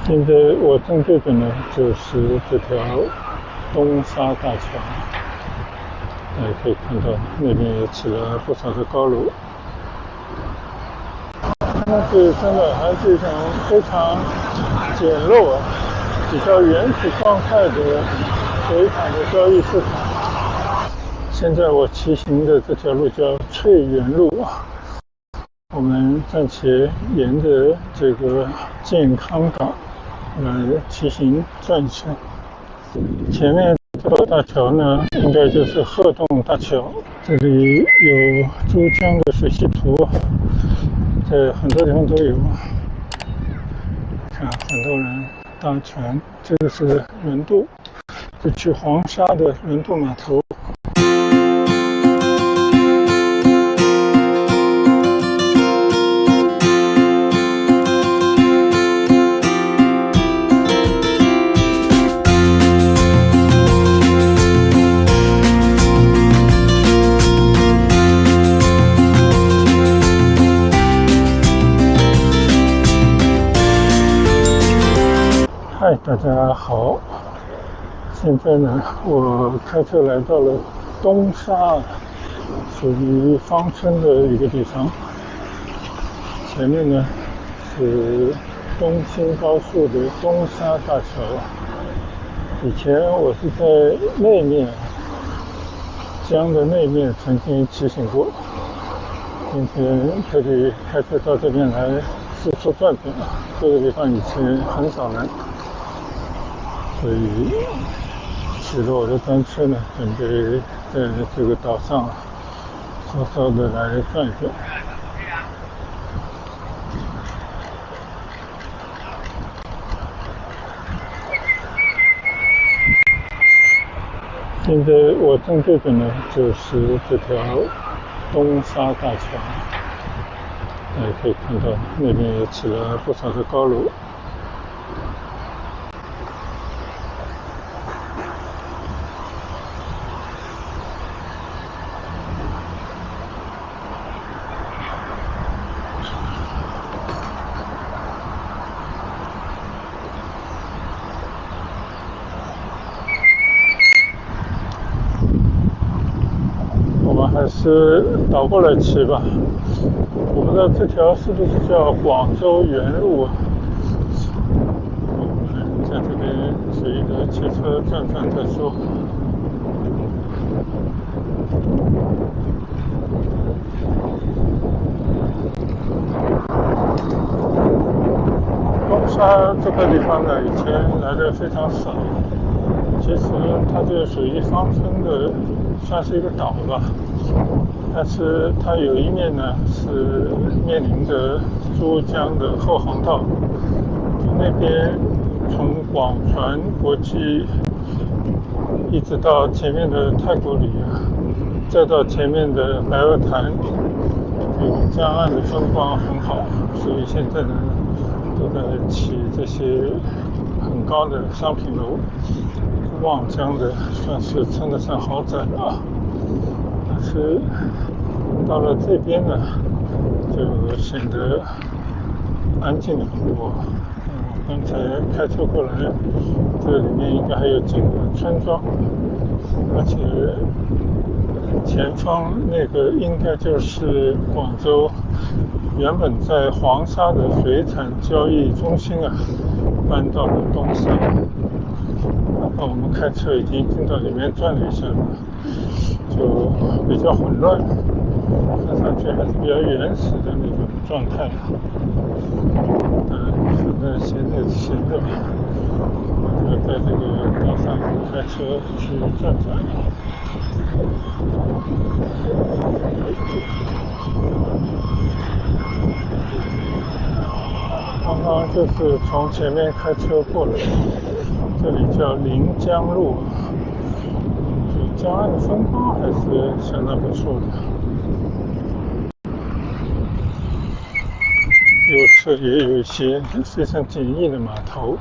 现在我正对着呢，就是这条东沙大桥，大家可以看到那边也起了不少的高楼。但是真的还是一种非常简陋比较原始状态的水产的交易市场。现在我骑行的这条路叫翠园路，我们暂且沿着这个健康港来骑行转一圈。前面这座大桥呢，应该就是鹤洞大桥。这里有珠江的水系图，在很多地方都有。看很多人搭船，这个是轮渡，是去黄沙的轮渡码头。嗨，大家好！现在呢，我开车来到了东沙，属于芳村的一个地方。前面呢是东兴高速的东沙大桥。以前我是在那面江的那面曾经骑行过，今天特地开车到这边来四处转转。这个地方以前很少来。所以骑着我的单车呢，准备在这个岛上稍稍的来转一转。现在我正对着呢，就是这条东沙大桥，大家可以看到那边也起了不少的高楼。还是倒过来骑吧。我不知道这条是不是叫广州原路。我们在这边随着汽车转转再说。东沙这个地方呢，以前来的非常少。其实它就属于芳村的，算是一个岛吧。但是它有一面呢是面临着珠江的后航道，那边从广船国际一直到前面的太古里，再到前面的白鹅潭，江岸的风光很好，所以现在呢都在起这些很高的商品楼，望江的算是称得上豪宅了。但是到了这边呢，就显得安静了很多。刚才开车过来，这里面应该还有几个村庄，而且前方那个应该就是广州原本在黄沙的水产交易中心搬到了东沙。我们开车已经进到里面转了一下，就比较混乱，看上去还是比较原始的那种状态。闲着，就在这个岛上开车去转转。刚刚就是从前面开车过来，这里叫临江路，江岸的风光还是相当不错的。右侧也有一些非常简易的码头。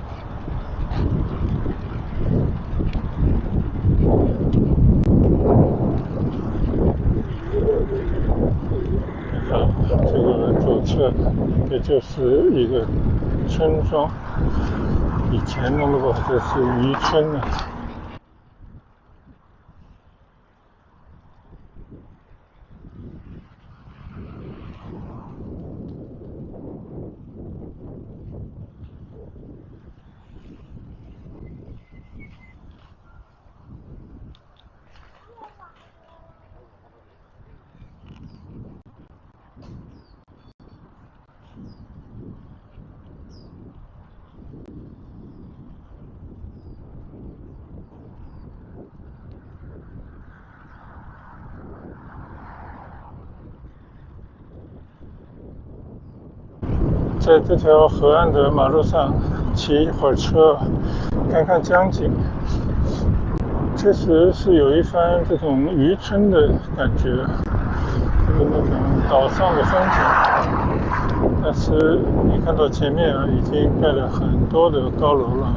这个左侧也就是一个村庄。以前弄过这是渔村呢。在这条河岸的马路上骑一会儿车，看看江景，确实是有一番这种渔村的感觉，就是那种岛上的风景。但是你看到前面已经盖了很多的高楼了。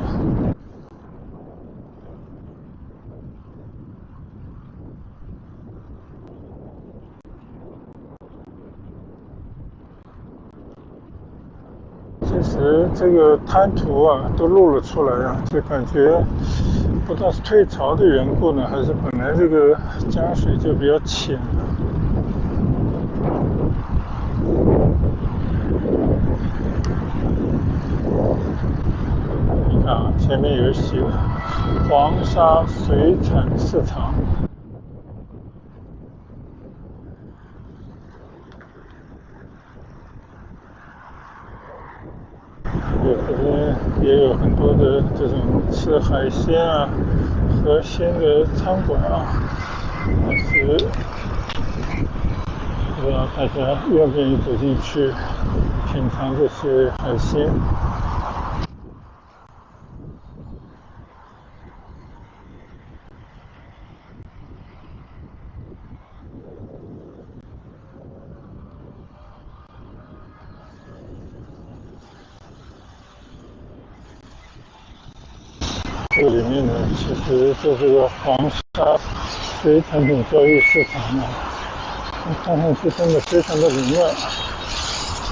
其实这个滩涂都露了出来就感觉不知道是退潮的缘故呢，还是本来这个江水就比较浅。你看前面有写黄沙水产市场。这边也有很多的这种吃海鲜河鲜的餐馆但是不知道大家愿不愿意走进去品尝这些海鲜。这里面呢，其实就是个黄沙水产品交易市场看上去真的非常的凌乱。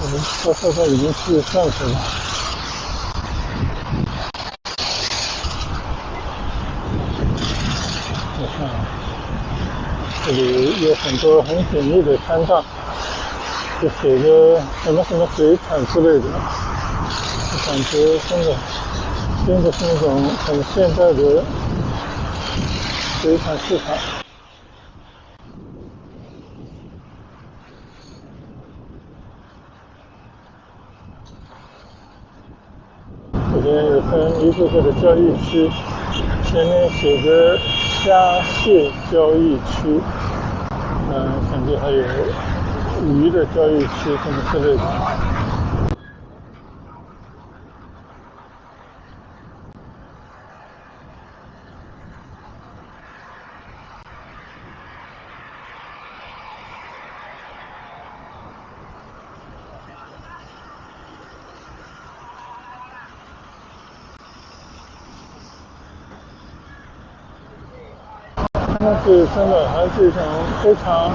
我们稍到里面去转转吧。你看，这里有很多很简易的摊档，就写着什么什么水产之类的，我感觉真的是那种很现代的水产市场。这边有分一个个的交易区，前面写着虾蟹交易区，感觉还有鱼的交易区什么之类的。但是真的还是一种非常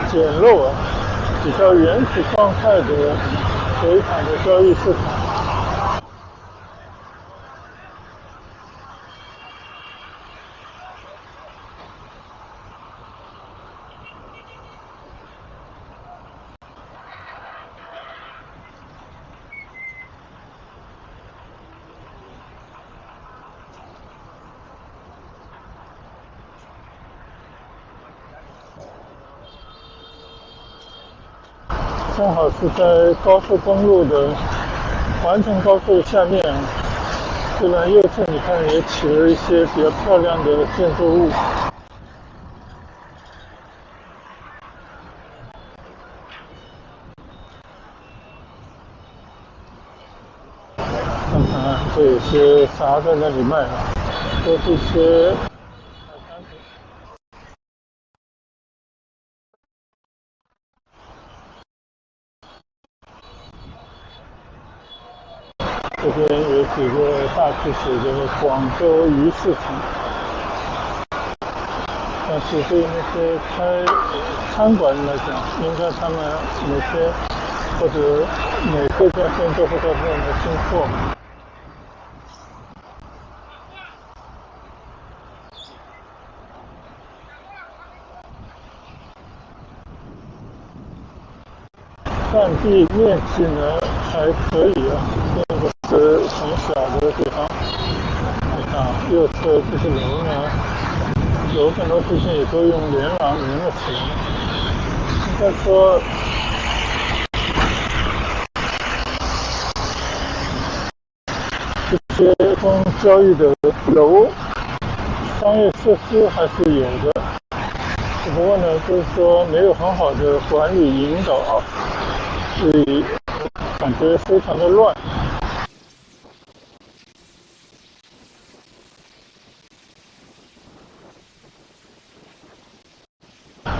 简陋比较原始状态的水产的交易市场。正好是在高速公路的环城高速下面，虽然右侧你看也起了一些比较漂亮的建筑物。看看这有些啥在那里卖都是一些海产品。这边有几个大字写的广州鱼市场，但是对于那些开餐馆来讲，应该他们每天或者每个家店都会到这里来进货。占地面积呢还可以啊，并不是很小的地方。你看右侧这些楼呢，有很多地方也都用连廊连了起来。应该说，这些供交易的楼、商业设施还是有的，只不过呢，就是说没有很好的管理引导，所以感觉非常的乱。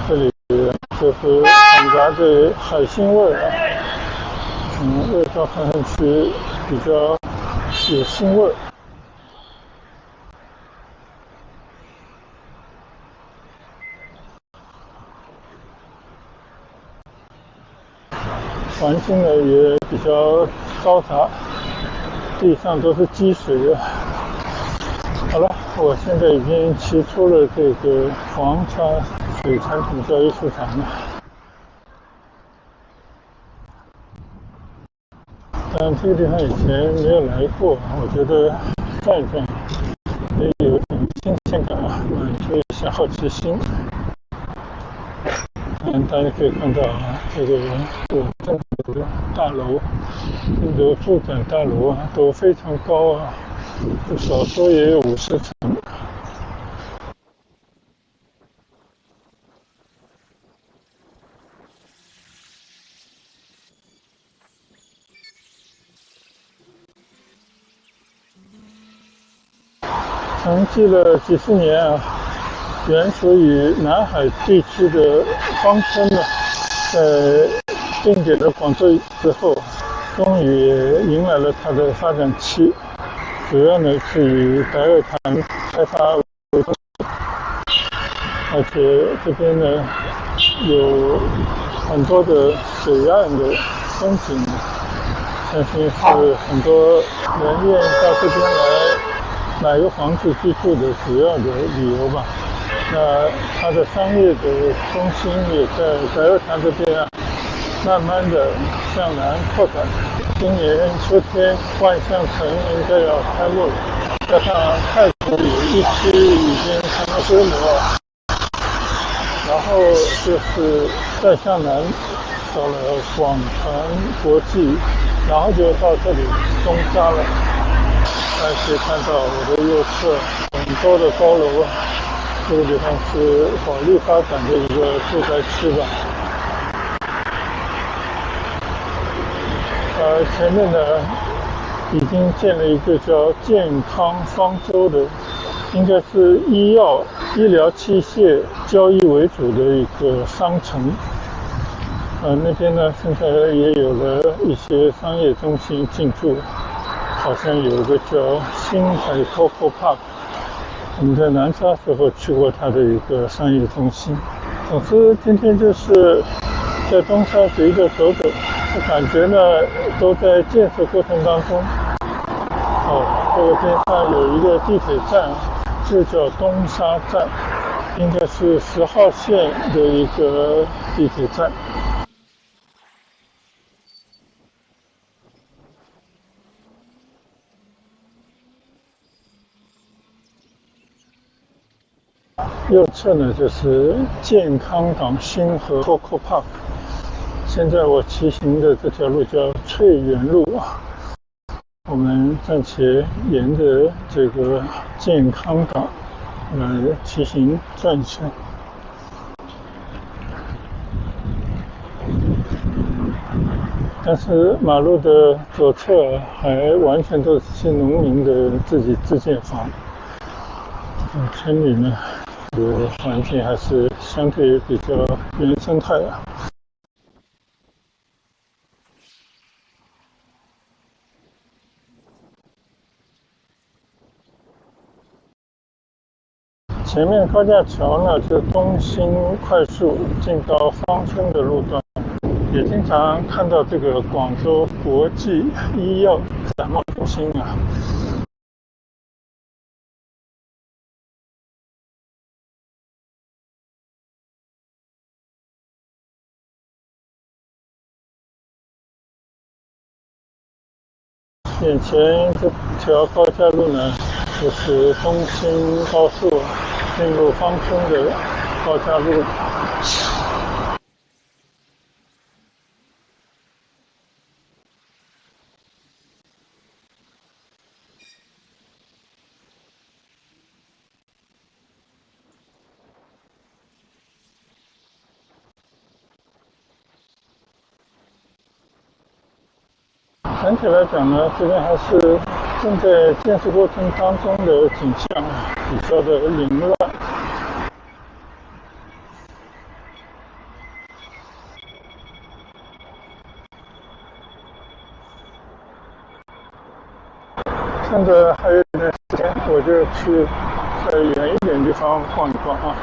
这里就是掺杂着海腥味啊，味道看上去比较有腥味。环境呢也比较嘈杂，地上都是积水啊。好了，我现在已经骑出了这个黄沙水产品交易市场了。这个地方以前没有来过，我觉得转一转也有点新鲜感啊，满足一下好奇心。大家可以看到啊，这个有政府的大楼，这个住宅大楼啊都非常高啊，至少说也有50层。沉寂了几十年啊，原属于南海地区的芳村呢，在并给了广州之后，终于也迎来了它的发展期。主要呢是以白鹅潭开发为主，而且这边呢有很多的水岸的风景，相信是很多人愿意到这边来买个房子居住的主要的理由吧。那它的商业的中心也在白鹅潭这边啊，慢慢的向南扩展。今年秋天万象城应该要开幕了，加上太古里一区已经成了规模，然后就是再向南到了广传国际，然后就到这里东沙了。大家可以看到我的右侧很多的高楼啊，这个地方是保利发展的一个住宅区吧。前面呢已经建了一个叫健康方舟的，应该是医疗器械交易为主的一个商城。那边呢现在也有了一些商业中心进驻，好像有一个叫星海 Coco Park， 我们在南沙时候去过它的一个商业中心。总之今天就是在东沙随着走走，我感觉呢都在建设过程当中。这个边上有一个地铁站，就叫东沙站，应该是10号线的一个地铁站。右侧呢就是健康港星河 Coco Park。现在我骑行的这条路叫翠园路啊，我们暂且沿着这个健康港来骑行转一圈。但是马路的左侧还完全都是农民的自己自建房。村里呢，环境还是相对比较原生态啊。前面高架桥呢是东兴快速进到芳村的路段，也经常看到这个广州国际医药展贸中心啊。眼前这条高架路呢，就是东兴高速进入芳村的高架路。整体来讲呢，这边还是正在建设过程当中的景象，比较的凌乱。趁着还有一点时间，我就去再远一点地方逛一逛啊。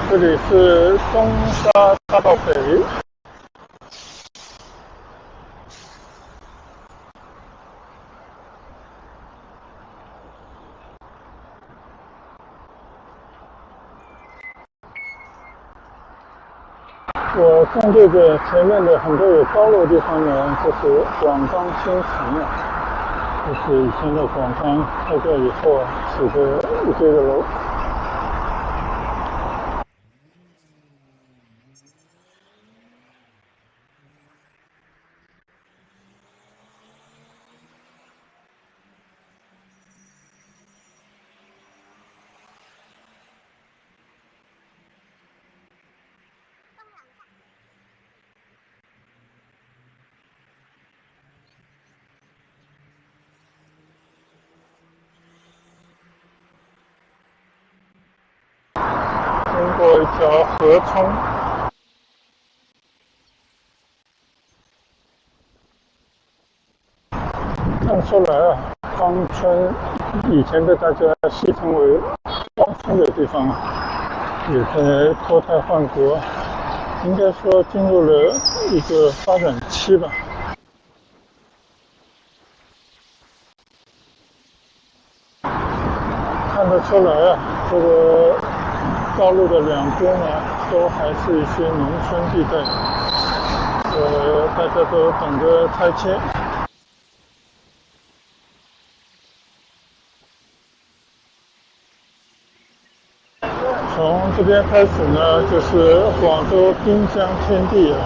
这里是东沙大道北。我看这个前面的很多有高楼的地方呢，就是广钢新城啊，就是以前的广钢拆掉以后啊，起的一堆的楼。经过一条河冲，看出来啊，芳村以前被大家戏称为芳村的地方啊，也在脱胎换骨，应该说进入了一个发展期吧。看得出来啊，这个道路的两边呢，都还是一些农村地带，大家都等着拆迁。从这边开始呢，就是广州滨江天地啊，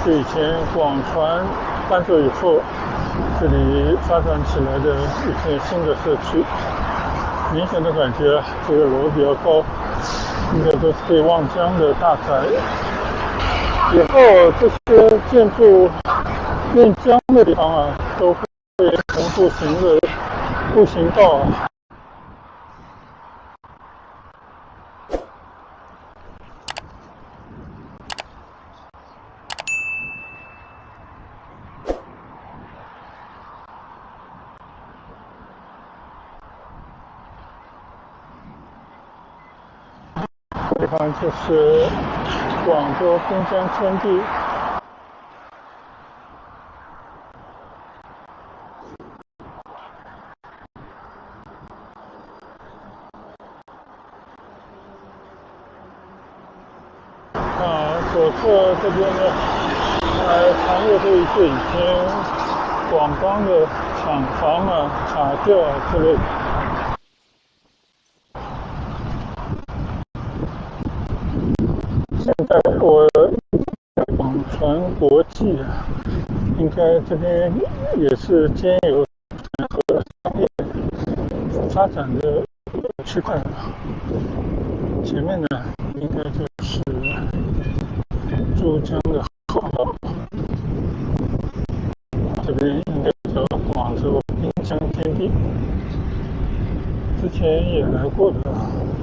是以前广船搬走以后，这里发展起来的一片新的社区。明显的感觉，这个楼比较高，应该都是可以望江的大宅。以后这些建筑面江的地方啊，都会成步行道啊。这地方就是广州滨江天地。左侧这边呢，还残留着一些以前广钢的厂房啊、塔吊啊之类的。现在我广传国际啊，应该这边也是兼有和商业发展的区块。前面呢，应该就是珠江的河道，这边应该叫广州滨江天地。之前也来过的，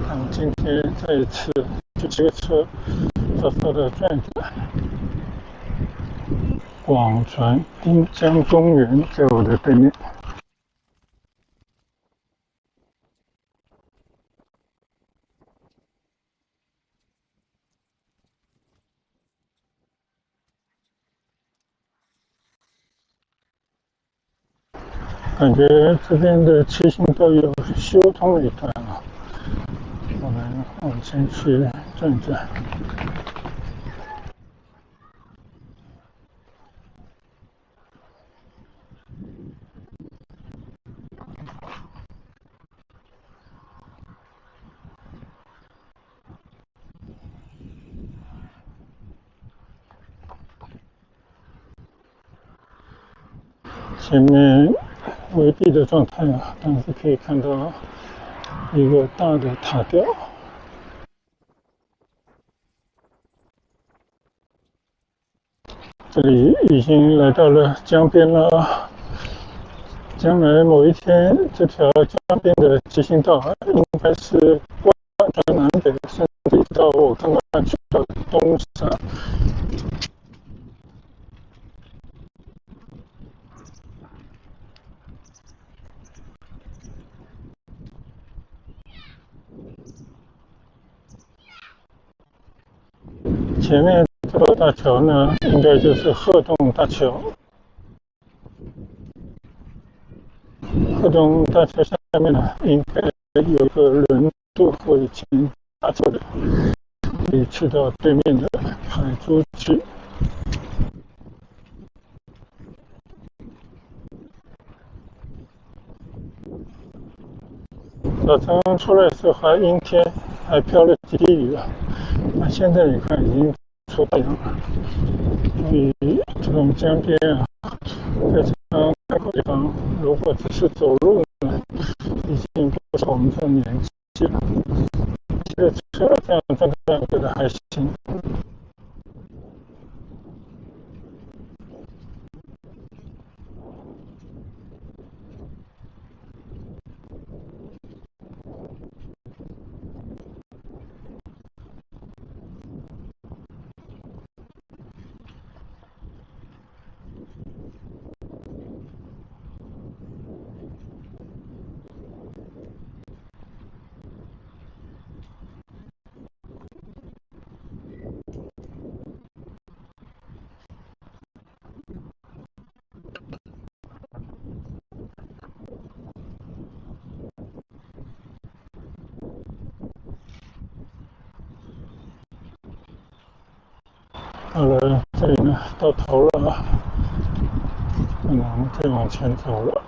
看今天再一次就骑个车稍稍的转转。广传滨江公园在我的对面。感觉这边的七星道有修通了一段啊，我们往前去转转。前面围地的状态啊，但是可以看到一个大的塔吊。这里已经来到了江边了，将来某一天，这条江边的七星道应该是贯穿南北，甚至一直到我刚刚去到东山。前面这座大桥呢，应该就是鹤洞大桥。鹤洞大桥下面呢，应该有一个轮渡会前搭车的，可以去到对面的海珠区。早晨出来的时候还阴天，还飘了几滴雨啊。那现在你看已经出太阳了，所以这种江边啊，非常开阔的地方，如果只是走路呢，已经不是我们这种年纪了。这车这样转转觉得还行。到了这里呢，到头了，不能再往前走了。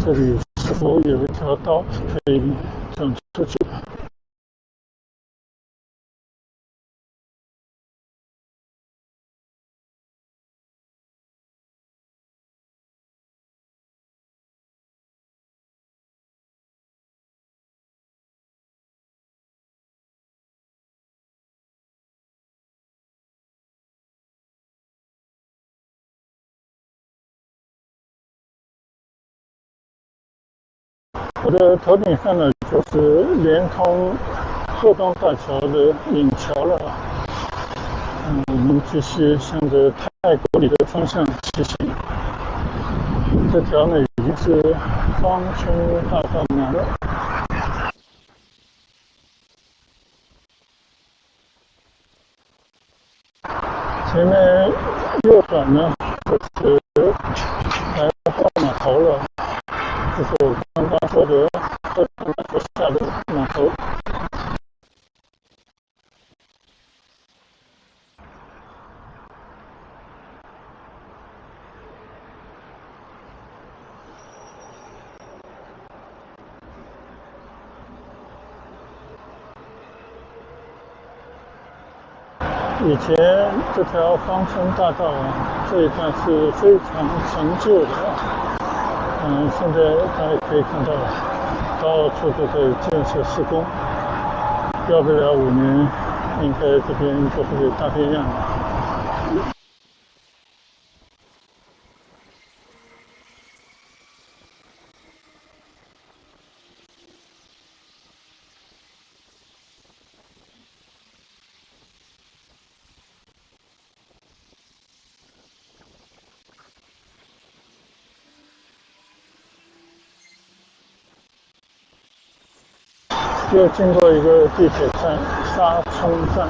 这里是否有一条道可以转出去？我的头顶上呢，就是连通鹤洞大桥的引桥了。我们继续向着太古里的方向骑行。这条呢已经是芳村大道南了。前面右转呢，就是来到码头了。这是我刚刚说的鹤洞大桥下的码头。以前这条芳村大道啊，这一段是非常陈旧的。现在大家可以看到，到处都在建设施工，要不了5年，应该这边就会有大变样了。又经过一个地铁站沙冲站，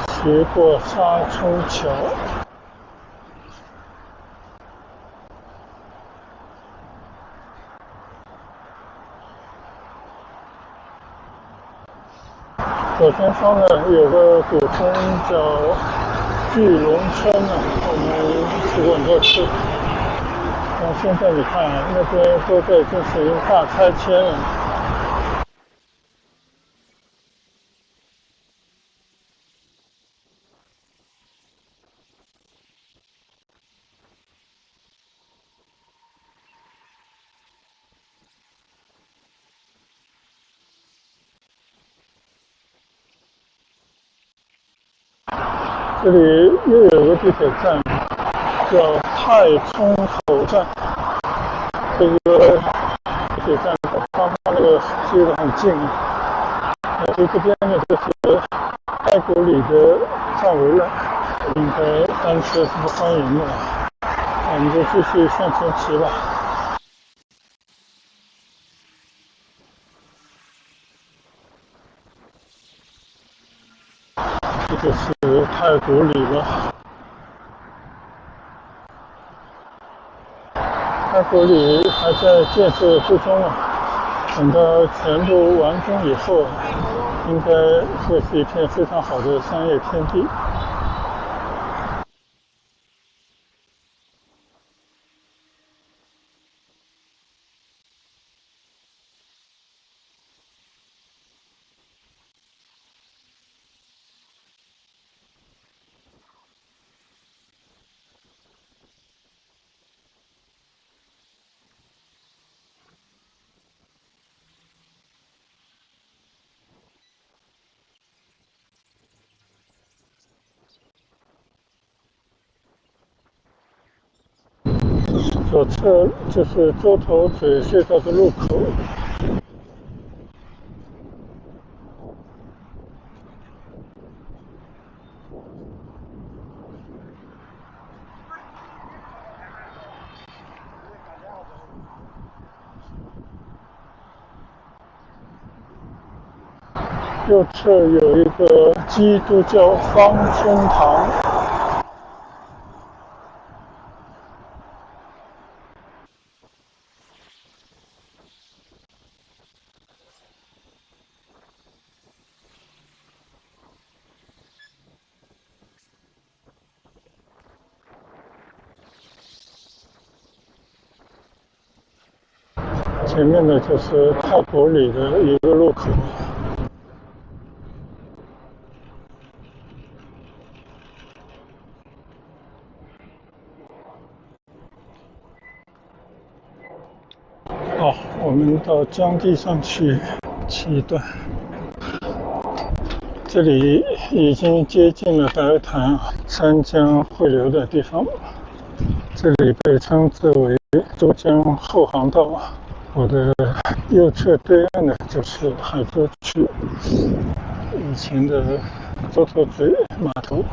斜过沙冲桥。左前方呢有个古村叫巨龙村呢，我们去过很多次。但现在你看啊，那边都在进行大拆迁了。这里又有个地铁站，叫太冲口站。这个地铁站刚刚那个接得很近。这边呢就是太古里的范围了，应该单车是不欢迎的。我们就继续向前骑吧。这就是太古里了。太古里还在建设之中啊，等到全部完工以后，应该会是一片非常好的商业天地。左侧就是洲头嘴隧道的入口。右侧有一个基督教方村堂。前面的就是太古里的一个路口。好，我们到江堤上去骑一段。这里已经接近了白潭三江汇流的地方，这里被称之为珠江后航道。我的右侧对岸的就是海珠区以前的洲头嘴码头，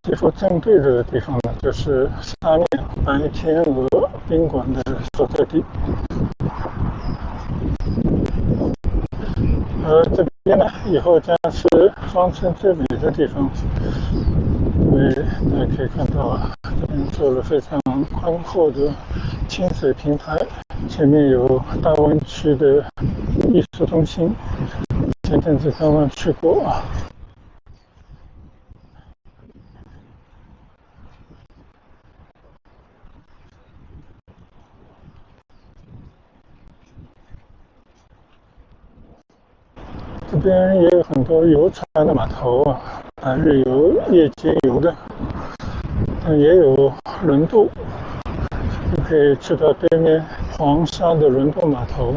几乎正对着的地方呢，就是沙面白天鹅宾馆的所在地。而这边呢，以后将是方寸最美的地方，因为大家可以看到啊，这边做了非常宽阔的清水平台，前面有大湾区的艺术中心，前阵子刚刚去过啊。这边也有很多游船的码头啊，白日游、夜间游的，但也有轮渡，你可以去到对面黄沙的轮渡码头。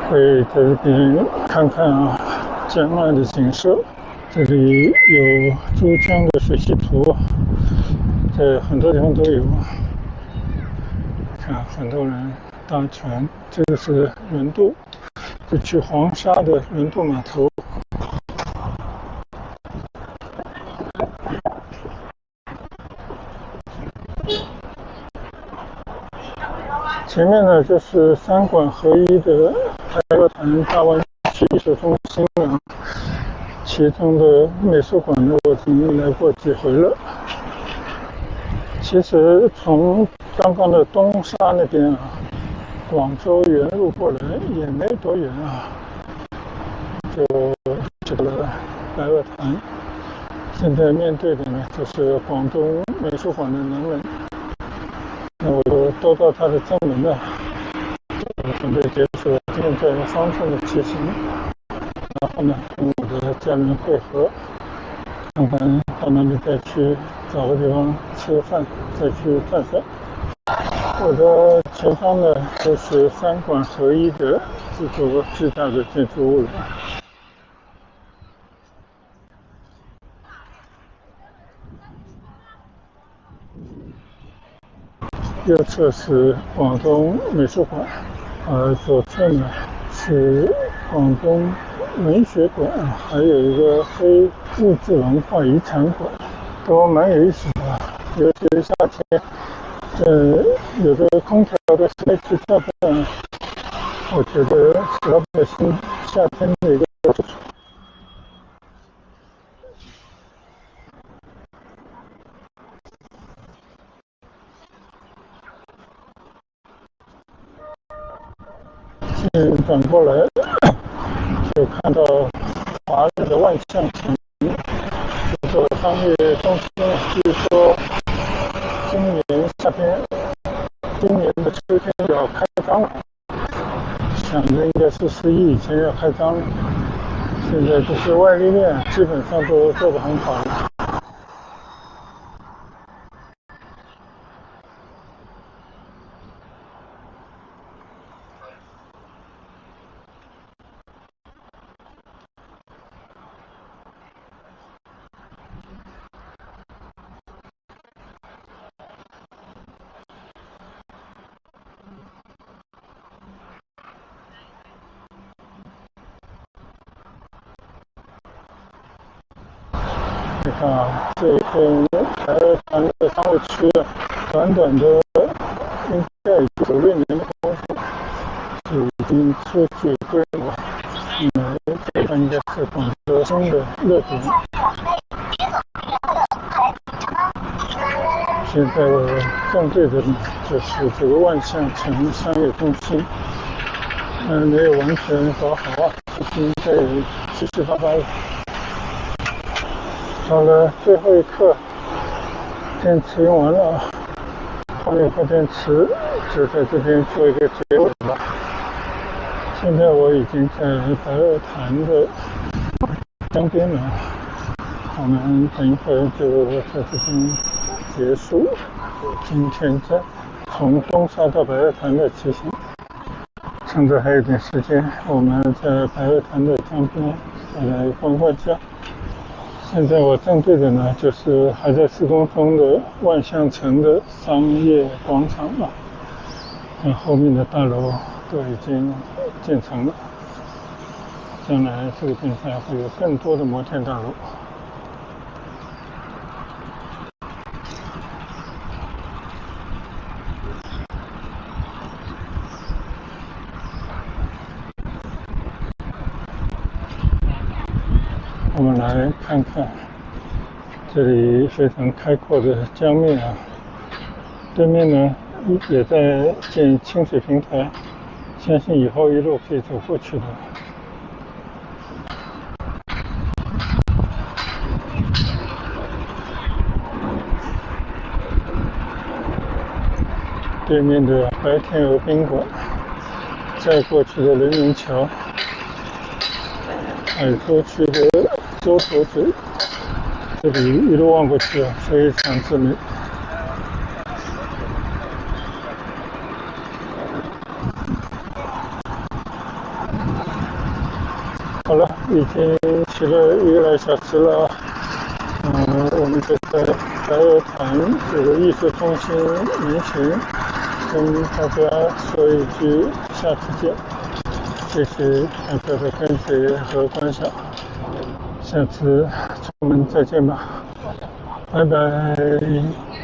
可以在这边看看啊江岸的景色。这里有珠江的水系图，在很多地方都有。看很多人搭船，这个是轮渡，是去黄沙的轮渡码头。前面呢就是三馆合一的白鹅潭大湾区艺术中心了，其中的美术馆呢我已经来过几回了。其实从刚刚的东沙那边啊，广州原路过来也没多远啊，就去了白鹅潭。现在面对的呢就是广东美术馆的南门，那我就都到它的正门了。准备结束今天在方村的骑行，然后呢跟我的家人会合，看看到那边再去找个地方吃饭，再去转转。我的前方呢就是三馆合一的这座巨大的建筑物了。右侧是广东美术馆，而左侧呢是广东文学馆，还有一个非物质文化遗产馆，都蛮有意思的。尤其是夏天，有的空调的室内气氛，我觉得是老百姓夏天的一个。转过来就看到华丽的万象城，这座商业中心，据说今年的秋天就要开张了，想着应该是11以前要开张了。现在这些外立面基本上都做得很好了。你看啊，这一片白鹅潭的商务区，短短的应该有96年的功夫，就已经初具规模。这个应该是广州新的热点。现在我正对着呢，就是这个万象城商业中心，没有完全搞好啊，应该有七七八八了。到了最后一刻，电池用完了，换了一块电池，就在这边做一个结尾吧。现在我已经在白鹅潭的江边了，我们等一会儿就在这边结束今天从东沙到白鹅潭的骑行。趁着还有点时间，我们在白鹅潭的江边再来观光一下。现在我正对的呢，就是还在施工中的万象城的商业广场了。后面的大楼都已经建成了，将来这个地方会有更多的摩天大楼。我们来看看这里非常开阔的江面啊，对面呢也在建清水平台，相信以后一路可以走过去的。对面的白天鹅宾馆，再过去的人民桥，海珠区的洲头嘴，这里一路望过去啊，非常之美。已经骑了1个来小时了。我们就在白鹅潭这个艺术中心门前跟大家说一句下次见，谢谢大家的跟随和观赏，下次出门再见吧，拜拜。